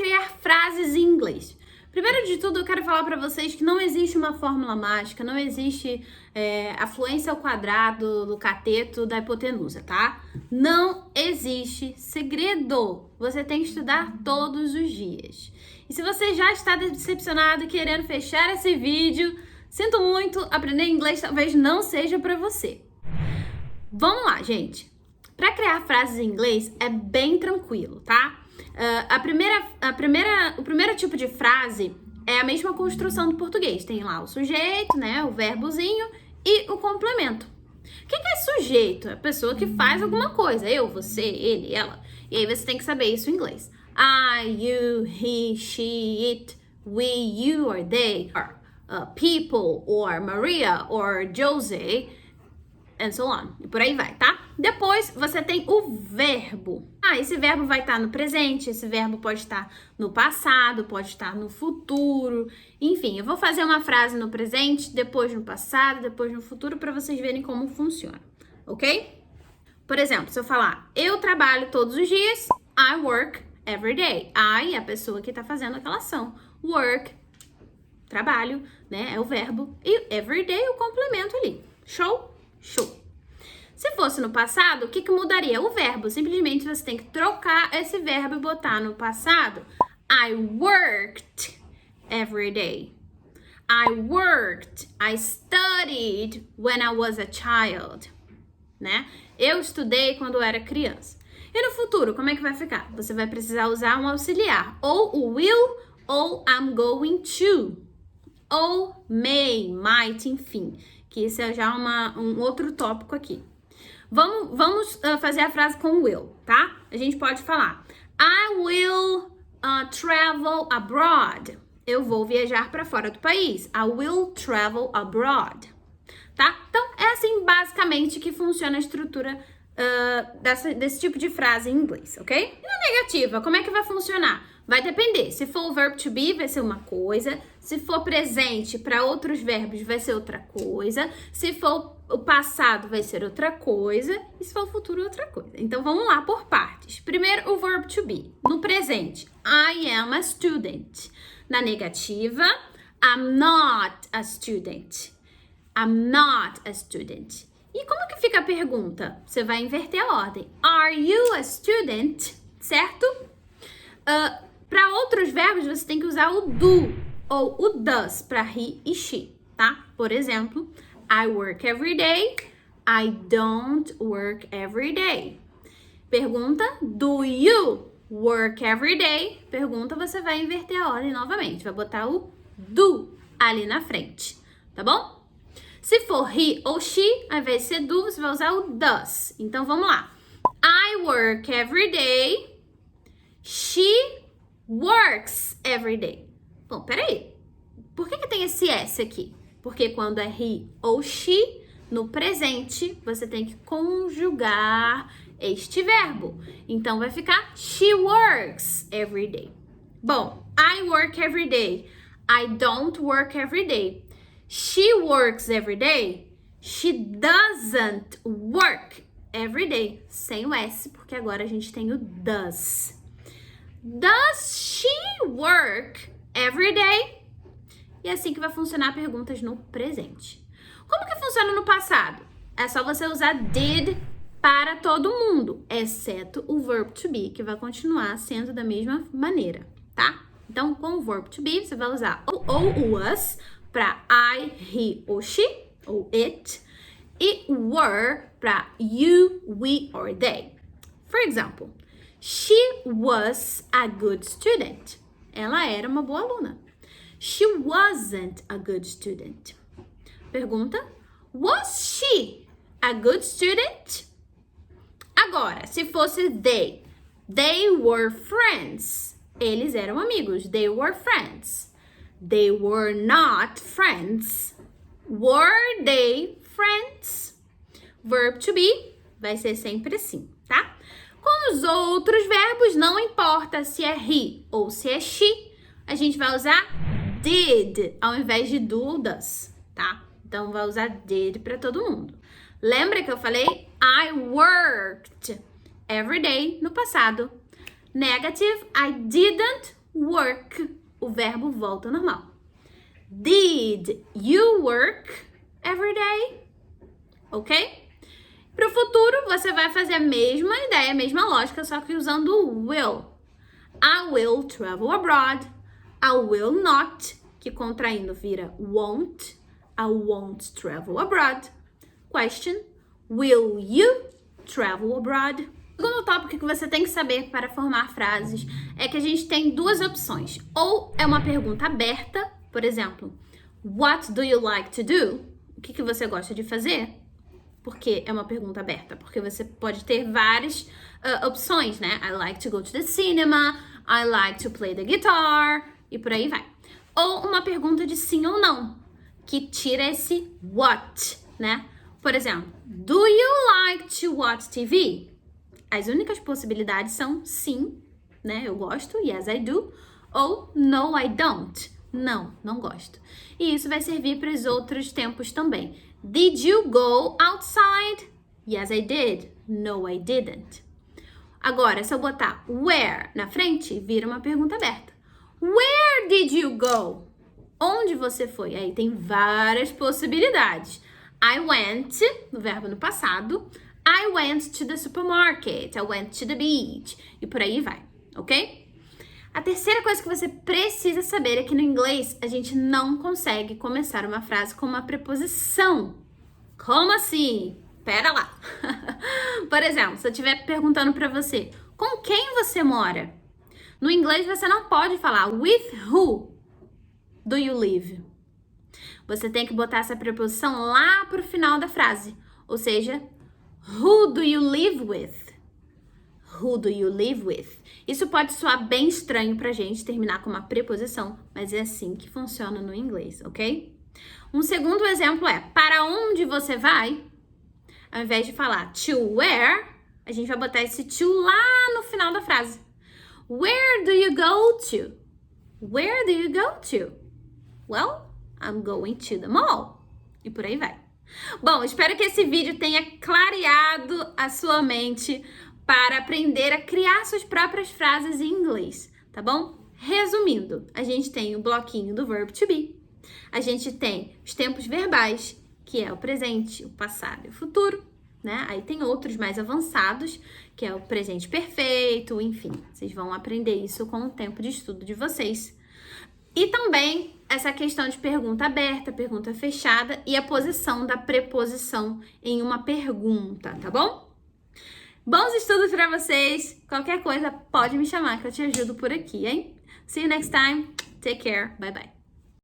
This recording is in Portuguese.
criar frases em inglês. Primeiro de tudo, eu quero falar para vocês que não existe uma fórmula mágica, não existe a fluência ao quadrado do cateto da hipotenusa, tá? Não existe segredo. Você tem que estudar todos os dias. E se você já está decepcionado e querendo fechar esse vídeo, sinto muito, aprender inglês talvez não seja para você. Vamos lá, gente. Para criar frases em inglês é bem tranquilo, tá? O primeiro tipo de frase é a mesma construção do português. Tem lá o sujeito, né? O verbozinho e o complemento. O que é sujeito? É a pessoa que faz alguma coisa. Eu, você, ele, ela. E aí você tem que saber isso em inglês. I, you, he, she, it, we, you or they, or people, or Maria, or Jose, and so on. E por aí vai, tá? Depois você tem o verbo. Esse verbo vai estar no presente, esse verbo pode estar no passado, pode estar no futuro. Enfim, eu vou fazer uma frase no presente, depois no passado, depois no futuro, para vocês verem como funciona, ok? Por exemplo, se eu falar, eu trabalho todos os dias, I work every day. I é a pessoa que está fazendo aquela ação. Work, trabalho, né? É o verbo. E every day, o complemento ali. Show? Show. Se fosse no passado, o que mudaria? O verbo. Simplesmente você tem que trocar esse verbo e botar no passado. I worked every day. I worked. I studied when I was a child. Né? Eu estudei quando eu era criança. E no futuro, como é que vai ficar? Você vai precisar usar um auxiliar. Ou o will, ou I'm going to. Ou may, might, enfim. Que isso é já um outro tópico aqui. Vamos fazer a frase com will, tá? A gente pode falar I will travel abroad. Eu vou viajar para fora do país. I will travel abroad. Tá? Então, é assim basicamente que funciona a estrutura desse tipo de frase em inglês, ok? E na negativa, como é que vai funcionar? Vai depender. Se for o verbo to be, vai ser uma coisa. Se for presente para outros verbos, vai ser outra coisa. Se for o passado, vai ser outra coisa. E se for o futuro, outra coisa. Então, vamos lá por partes. Primeiro, o verbo to be. No presente, I am a student. Na negativa, I'm not a student. I'm not a student. E como que fica a pergunta? Você vai inverter a ordem. Are you a student? Certo? Para outros verbos, você tem que usar o do ou o does para he e she, tá? Por exemplo, I work every day. I don't work every day. Pergunta, do you work every day? Pergunta, você vai inverter a ordem novamente. Vai botar o do ali na frente, tá bom? Se for he ou she, ao invés de ser do, você vai usar o does. Então, vamos lá. I work every day. She works every day. Bom, peraí. Por que tem esse S aqui? Porque quando é he ou she, no presente, você tem que conjugar este verbo. Então, vai ficar she works every day. Bom, I work every day. I don't work every day. She works every day. She doesn't work every day. Sem o S, porque agora a gente tem o does. Does she work every day? E é assim que vai funcionar perguntas no presente. Como que funciona no passado? É só você usar did para todo mundo, exceto o verbo to be, que vai continuar sendo da mesma maneira, tá? Então, com o verbo to be, você vai usar ou o was para I, he ou she, ou it, e were para you, we or they. For example, she was a good student. Ela era uma boa aluna. She wasn't a good student. Pergunta, was she a good student? Agora, se fosse they were friends. Eles eram amigos. They were friends. They were not friends. Were they friends? Verb to be vai ser sempre assim, tá? Com os outros verbos, não importa se é he ou se é she, a gente vai usar did ao invés de do ou does, tá? Então, vai usar did para todo mundo. Lembra que eu falei I worked every day no passado. Negative, I didn't work, o verbo volta ao normal. Did you work every day? Ok? Para o futuro, você vai fazer a mesma ideia, a mesma lógica, só que usando o will. I will travel abroad. I will not, que contraindo vira won't. I won't travel abroad. Question: will you travel abroad? O segundo tópico que você tem que saber para formar frases é que a gente tem duas opções. Ou é uma pergunta aberta, por exemplo, what do you like to do? O que você gosta de fazer? Porque é uma pergunta aberta, porque você pode ter várias opções, né? I like to go to the cinema, I like to play the guitar, e por aí vai. Ou uma pergunta de sim ou não, que tira esse what, né? Por exemplo, do you like to watch TV? As únicas possibilidades são sim, né? Eu gosto, yes I do, ou no I don't. Não, não gosto. E isso vai servir para os outros tempos também. Did you go outside? Yes I did. No I didn't. Agora, se eu botar where na frente, vira uma pergunta aberta. Where did you go? Onde você foi? Aí tem várias possibilidades. I went, no verbo no passado. I went to the supermarket. I went to the beach. E por aí vai, ok? A terceira coisa que você precisa saber é que no inglês a gente não consegue começar uma frase com uma preposição. Como assim? Pera lá. Por exemplo, se eu estiver perguntando pra você, com quem você mora? No inglês você não pode falar with who do you live. Você tem que botar essa preposição lá pro final da frase. Ou seja, who do you live with? Who do you live with? Isso pode soar bem estranho pra gente terminar com uma preposição, mas é assim que funciona no inglês, ok? Um segundo exemplo é, para onde você vai? Ao invés de falar to where, a gente vai botar esse to lá no final da frase. Where do you go to? Where do you go to? Well, I'm going to the mall. E por aí vai. Bom, espero que esse vídeo tenha clareado a sua mente para aprender a criar suas próprias frases em inglês, tá bom? Resumindo, a gente tem o bloquinho do verb to be, a gente tem os tempos verbais, que é o presente, o passado e o futuro, né? Aí tem outros mais avançados, que é o presente perfeito, enfim, vocês vão aprender isso com o tempo de estudo de vocês. E também essa questão de pergunta aberta, pergunta fechada e a posição da preposição em uma pergunta, tá bom? Bons estudos para vocês. Qualquer coisa pode me chamar que eu te ajudo por aqui, hein? See you next time. Take care. Bye bye.